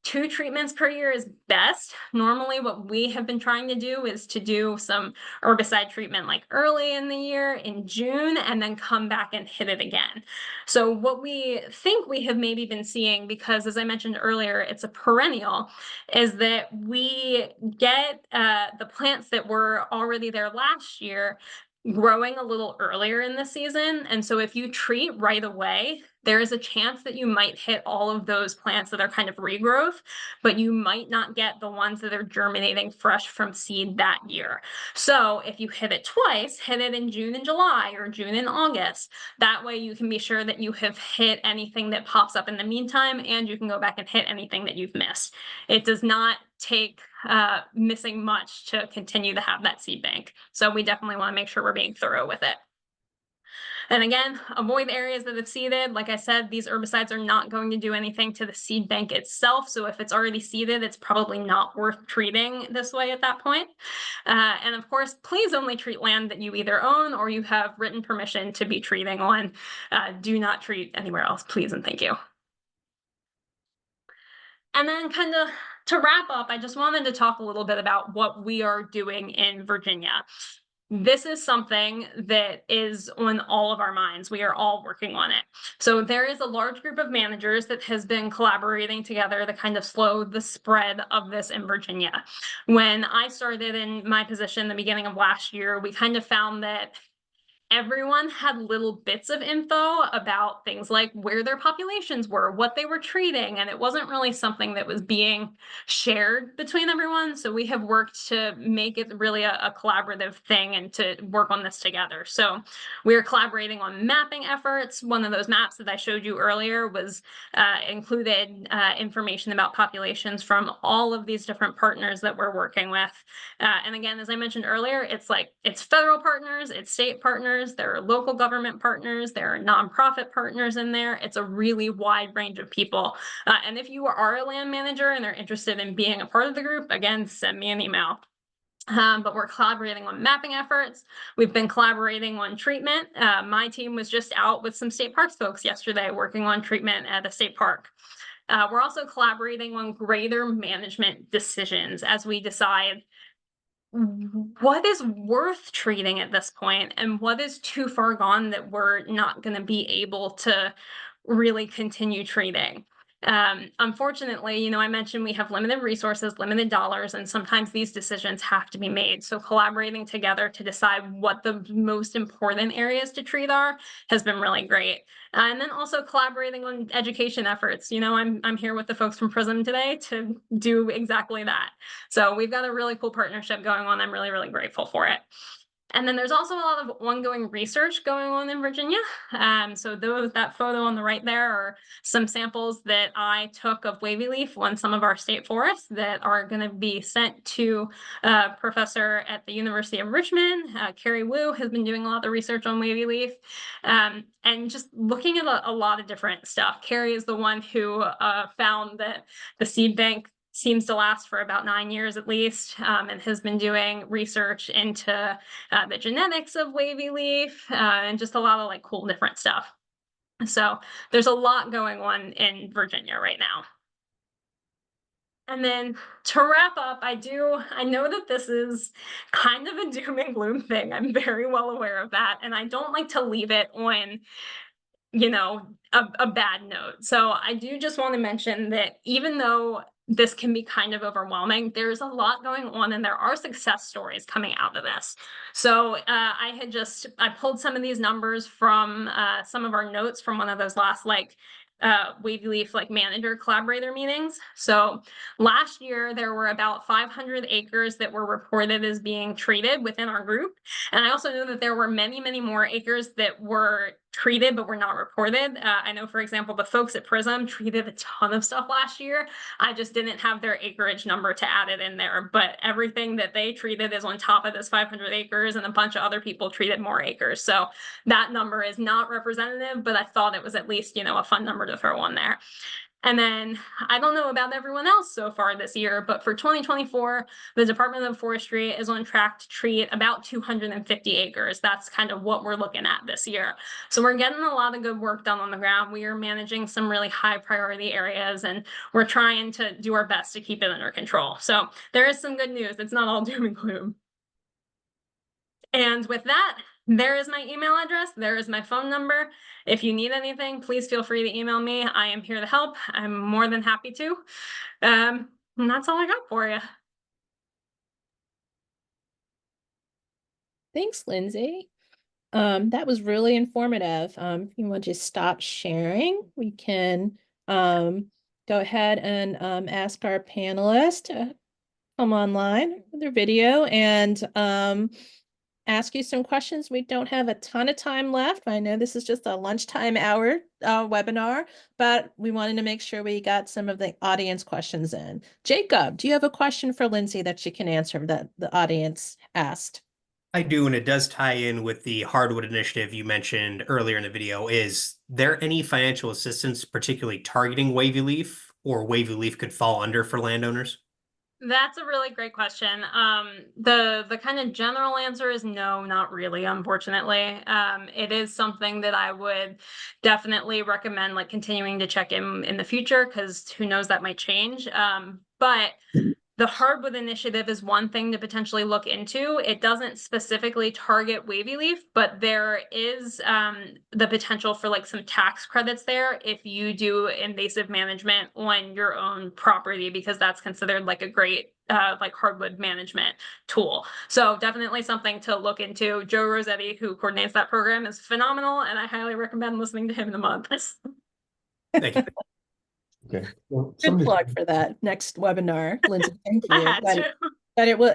2 treatments per year is best. Normally what we have been trying to do is to do some herbicide treatment like early in the year in June and then come back and hit it again. So what we think we have maybe been seeing, because as I mentioned earlier, it's a perennial, is that we get the plants that were already there last year growing a little earlier in the season. And so if you treat right away, there is a chance that you might hit all of those plants that are kind of regrowth, but you might not get the ones that are germinating fresh from seed that year. So if you hit it twice, hit it in June and July or June and August. That way you can be sure that you have hit anything that pops up in the meantime, and you can go back and hit anything that you've missed. It does not take missing much to continue to have that seed bank. So we definitely want to make sure we're being thorough with it. And again, avoid areas that have seeded. Like I said, these herbicides are not going to do anything to the seed bank itself. So if it's already seeded, it's probably not worth treating this way at that point. And of course, please only treat land that you either own or you have written permission to be treating on. Do not treat anywhere else, please and thank you. And then kind of to wrap up, I just wanted to talk a little bit about what we are doing in Virginia. This is something that is on all of our minds. We are all working on it. So there is a large group of managers that has been collaborating together to kind of slow the spread of this in Virginia. When I started in my position in the beginning of last year, we kind of found that everyone had little bits of info about things like where their populations were, what they were treating, and it wasn't really something that was being shared between everyone. So we have worked to make it really a collaborative thing and to work on this together. So we are collaborating on mapping efforts. One of those maps that I showed you earlier was included information about populations from all of these different partners that we're working with. And again, as I mentioned earlier, it's federal partners, it's state partners, there are local government partners, there are nonprofit partners in there. It's a really wide range of people. And if you are a land manager and are interested in being a part of the group, again, send me an email. But we're collaborating on mapping efforts. We've been collaborating on treatment. My team was just out with some state parks folks yesterday working on treatment at a state park. We're also collaborating on greater management decisions as we decide what is worth treating at this point and what is too far gone that we're not going to be able to really continue treating. Unfortunately, I mentioned we have limited resources, limited dollars, and sometimes these decisions have to be made. So collaborating together to decide what the most important areas to treat are has been really great. And then also collaborating on education efforts. I'm here with the folks from PRISM today to do exactly that. So we've got a really cool partnership going on. I'm really, really grateful for it. And then there's also a lot of ongoing research going on in Virginia. So that photo on the right there are some samples that I took of Wavyleaf on some of our state forests that are going to be sent to a professor at the University of Richmond. Carrie Wu has been doing a lot of research on Wavyleaf and just looking at a lot of different stuff. Carrie is the one who found that the seed bank seems to last for about 9 years at least, and has been doing research into the genetics of Wavyleaf and just a lot of cool different stuff. So there's a lot going on in Virginia right now. And then to wrap up, I know that this is kind of a doom and gloom thing. I'm very well aware of that. And I don't like to leave it on a bad note. So I do just want to mention that even though this can be kind of overwhelming, there's a lot going on and there are success stories coming out of this. So I pulled some of these numbers from some of our notes from one of those last Wavyleaf manager collaborator meetings. So last year there were about 500 acres that were reported as being treated within our group. And I also know that there were many, many more acres that were treated but were not reported. I know, for example, the folks at PRISM treated a ton of stuff last year. I just didn't have their acreage number to add it in there, but everything that they treated is on top of this 500 acres, and a bunch of other people treated more acres. So that number is not representative, but I thought it was at least, a fun number to throw on there. And then I don't know about everyone else so far this year, but for 2024, the Department of Forestry is on track to treat about 250 acres. That's kind of what we're looking at this year. So we're getting a lot of good work done on the ground. We are managing some really high priority areas, and we're trying to do our best to keep it under control. So there is some good news. It's not all doom and gloom. And with that, there is my email address. There is my phone number. If you need anything, please feel free to email me. I am here to help. I'm more than happy to. And that's all I got for you. Thanks, Lindsay. That was really informative. If you want to stop sharing, we can go ahead and ask our panelists to come online with their video and ask you some questions. We don't have a ton of time left. I know this is just a lunchtime hour webinar, but we wanted to make sure we got some of the audience questions in. Jacob, do you have a question for Lindsay that she can answer that the audience asked? I do, and it does tie in with the hardwood initiative you mentioned earlier in the video. Is there any financial assistance particularly targeting Wavyleaf, or Wavyleaf could fall under for landowners? That's a really great question. The kind of general answer is no, not really, unfortunately. It is something that I would definitely recommend like continuing to check in the future, because who knows, that might change. But the hardwood initiative is one thing to potentially look into. It doesn't specifically target Wavyleaf, but there is the potential for like some tax credits there if you do invasive management on your own property, because that's considered like a great like hardwood management tool. So definitely something to look into. Joe Rossetti, who coordinates that program, is phenomenal, and I highly recommend listening to him in a month. Thank you. Okay. Well, Good plug for that next webinar, Lindsay. Thank I you. had to.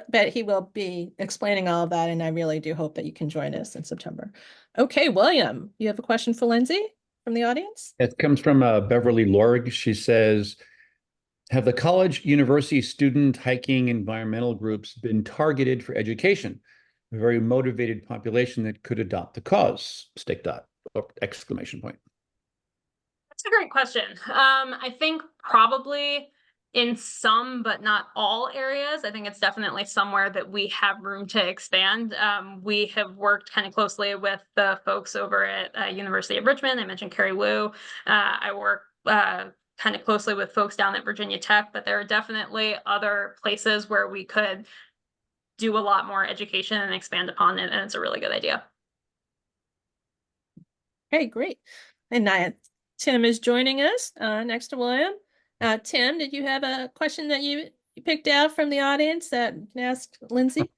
But he will be explaining all of that, and I really do hope that you can join us in September. Okay, William, you have a question for Lindsay from the audience? It comes from Beverly Lorg. She says, have the college university student hiking environmental groups been targeted for education? A very motivated population that could adopt the cause, stick dot, or exclamation point. That's a great question. I think probably in some, but not all areas. I think it's definitely somewhere that we have room to expand. We have worked kind of closely with the folks over at University of Richmond. I mentioned Carrie Wu. I work kind of closely with folks down at Virginia Tech, but there are definitely other places where we could do a lot more education and expand upon it, and it's a really good idea. Okay, great. And Tim is joining us next to William. Tim, did you have a question that you picked out from the audience that you can ask Lindsay?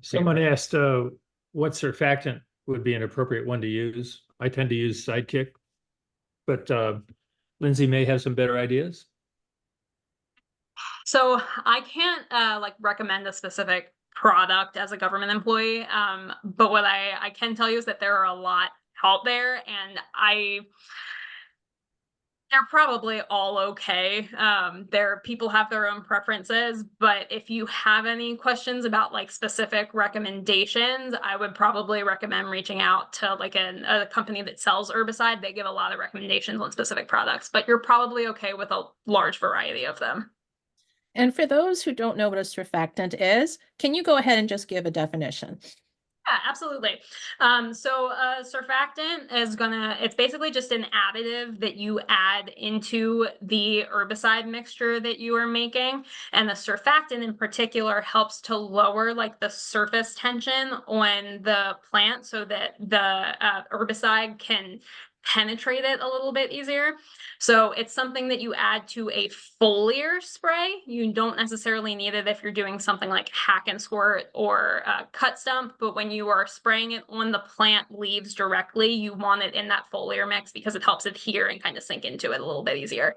Someone asked what surfactant would be an appropriate one to use. I tend to use Sidekick, but Lindsay may have some better ideas. So I can't like recommend a specific product as a government employee, but what I can tell you is that there are a lot out there, and they're probably all okay. People have their own preferences, but if you have any questions about like specific recommendations, I would probably recommend reaching out to like a company that sells herbicide. They give a lot of recommendations on specific products, but you're probably okay with a large variety of them. And for those who don't know what a surfactant is, can you go ahead and just give a definition? Yeah, absolutely. So a surfactant is it's basically just an additive that you add into the herbicide mixture that you are making. And the surfactant in particular helps to lower like the surface tension on the plant so that the herbicide can penetrate it a little bit easier. So it's something that you add to a foliar spray. You don't necessarily need it if you're doing something like hack and squirt or cut stump, but when you are spraying it on the plant leaves directly, you want it in that foliar mix because it helps adhere and kind of sink into it a little bit easier.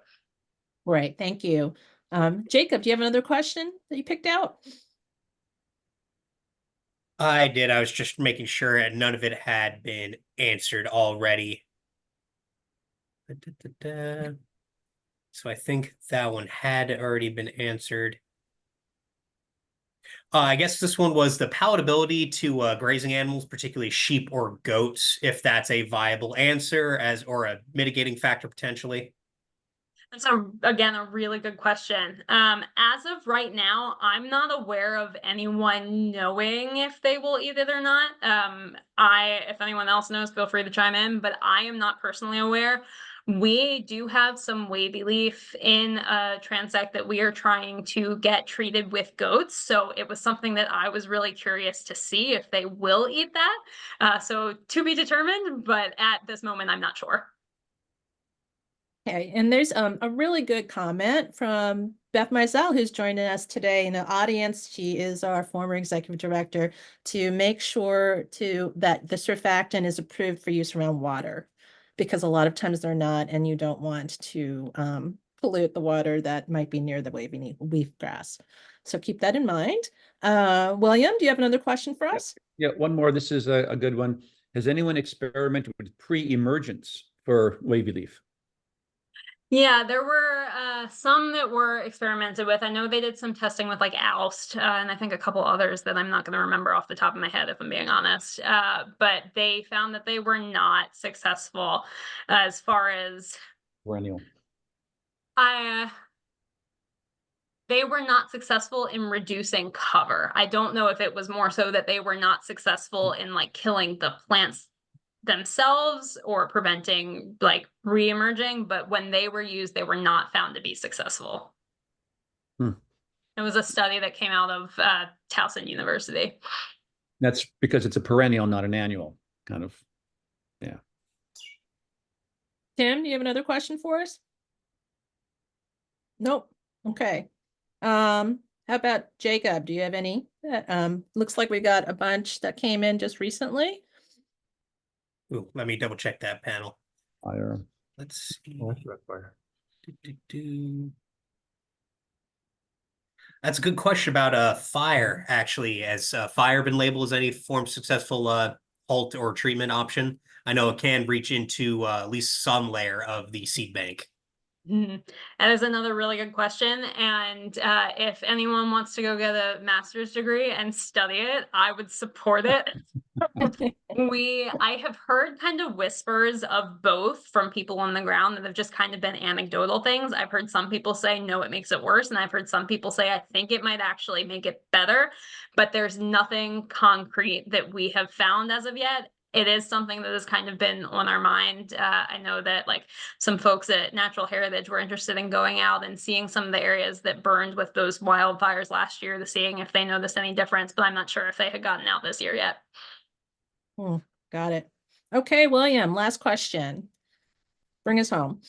Right, thank you. Jacob, do you have another question that you picked out? I did. I was just making sure and none of it had been answered already. So I think that one had already been answered. I guess this one was the palatability to grazing animals, particularly sheep or goats, if that's a viable answer or a mitigating factor potentially. That's again a really good question. As of right now, I'm not aware of anyone knowing if they will eat it or not. If anyone else knows, feel free to chime in, but I am not personally aware. We do have some Wavyleaf in a transect that we are trying to get treated with goats. So it was something that I was really curious to see if they will eat that. So to be determined, but at this moment, I'm not sure. Okay, and there's a really good comment from Beth Mizell, who's joining us today in the audience. She is our former executive director, to make sure that the surfactant is approved for use around water, because a lot of times they're not, and you don't want to pollute the water that might be near the wavy leaf grass. So keep that in mind. William, do you have another question for us? Yeah, one more. This is a good one. Has anyone experimented with pre-emergence for wavy leaf? Yeah, there were some that were experimented with. I know they did some testing with like oust, and I think a couple others that I'm not going to remember off the top of my head, if I'm being honest. But they found that they were not successful as far as Perennial. they were not successful in reducing cover. I don't know if it was more so that they were not successful in like killing the plants themselves or preventing like re-emerging, but when they were used, they were not found to be successful. It was a study that came out of Towson University. That's because it's a perennial, not an annual kind of. Yeah. Tim, do you have another question for us? Nope. Okay. How about Jacob? Do you have any? Looks like we got a bunch that came in just recently. Ooh, let me double check that panel. Fire. Let's see. Oh, that's red fire. That's a good question about fire, actually. Has fire been labeled as any form of successful halt or treatment option? I know it can reach into at least some layer of the seed bank. That is another really good question. And if anyone wants to go get a master's degree and study it, I would support it. I have heard kind of whispers of both from people on the ground that have just kind of been anecdotal things. I've heard some people say, no, it makes it worse. And I've heard some people say, I think it might actually make it better, but there's nothing concrete that we have found as of yet. It is something that has kind of been on our mind. I know that like some folks at Natural Heritage were interested in going out and seeing some of the areas that burned with those wildfires last year, to seeing if they noticed any difference, but I'm not sure if they had gotten out this year yet. Got it. Okay, William, last question. Bring us home.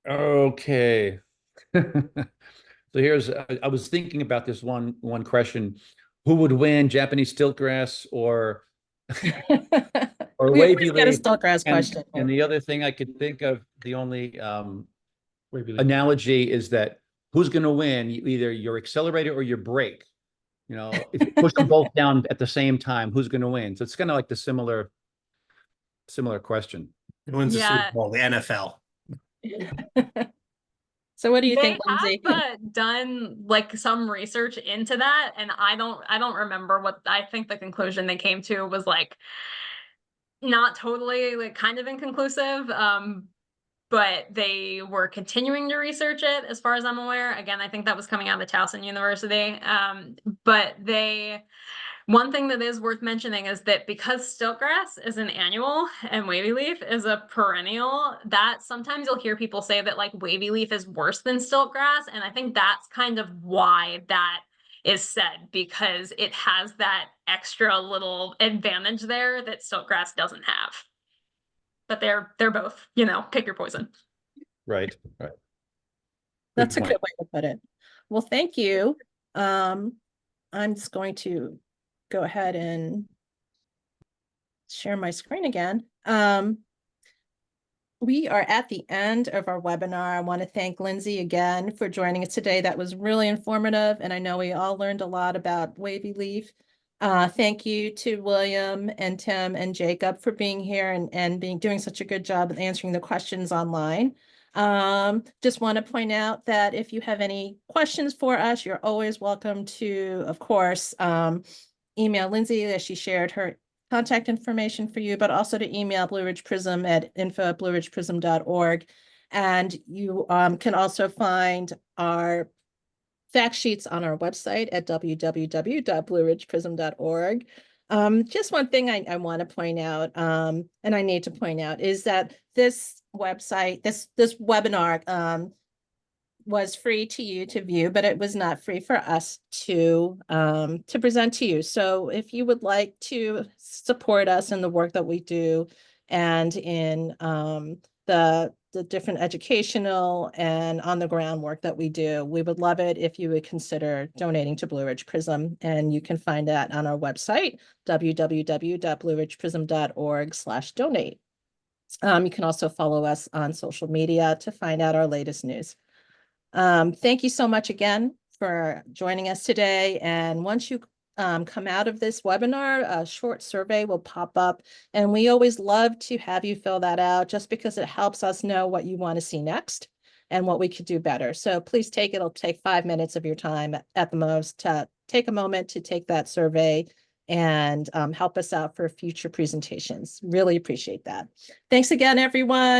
Okay. So here's, I was thinking about this one question. Who would win, Japanese stiltgrass or We wavy always get a leaf? stiltgrass question. And the other thing I could think of, the only Wavy leaf. analogy is that who's going to win? Either your accelerator or your brake. You know, if you push them both down at the same time, who's going to win? So it's kind of like the similar question. Who wins the Yeah. Super Bowl? The NFL. So what do you They think, Lindsay? have done like some research into that, and I don't remember what I think the conclusion they came to was like not totally like kind of inconclusive. But they were continuing to research it as far as I'm aware. Again, I think that was coming out of Towson University. But one thing that is worth mentioning is that because stiltgrass is an annual and wavy leaf is a perennial, that sometimes you'll hear people say that like wavy leaf is worse than stiltgrass. And I think that's kind of why that is said, because it has that extra little advantage there that stiltgrass doesn't have. But they're both, pick your poison. Right. That's a good way to put it. Well, thank you. I'm just going to go ahead and share my screen again. We are at the end of our webinar. I want to thank Lindsay again for joining us today. That was really informative, and I know we all learned a lot about wavy leaf. Thank you to William and Tim and Jacob for being here and doing such a good job of answering the questions online. Just want to point out that if you have any questions for us, you're always welcome to, of course, email Lindsay as she shared her contact information for you, but also to email Blue Ridge PRISM at info@blueridgeprism.org. And you can also find our fact sheets on our website at www.blueridgeprism.org. Just one thing I want to point out, and I need to point out, is that this website, this webinar was free to you to view, but it was not free for us to present to you. So if you would like to support us in the work that we do and in the different educational and on the ground work that we do. We would love it if you would consider donating to Blue Ridge PRISM, and you can find that on our website, www.blueridgeprism.org/donate. You can also follow us on social media to find out our latest news. Thank you so much again for joining us today. And once you come out of this webinar, a short survey will pop up, and we always love to have you fill that out just because it helps us know what you want to see next and what we could do better. So please it'll take 5 minutes of your time at the most to take a moment to take that survey and help us out for future presentations. Really appreciate that. Thanks again, everyone.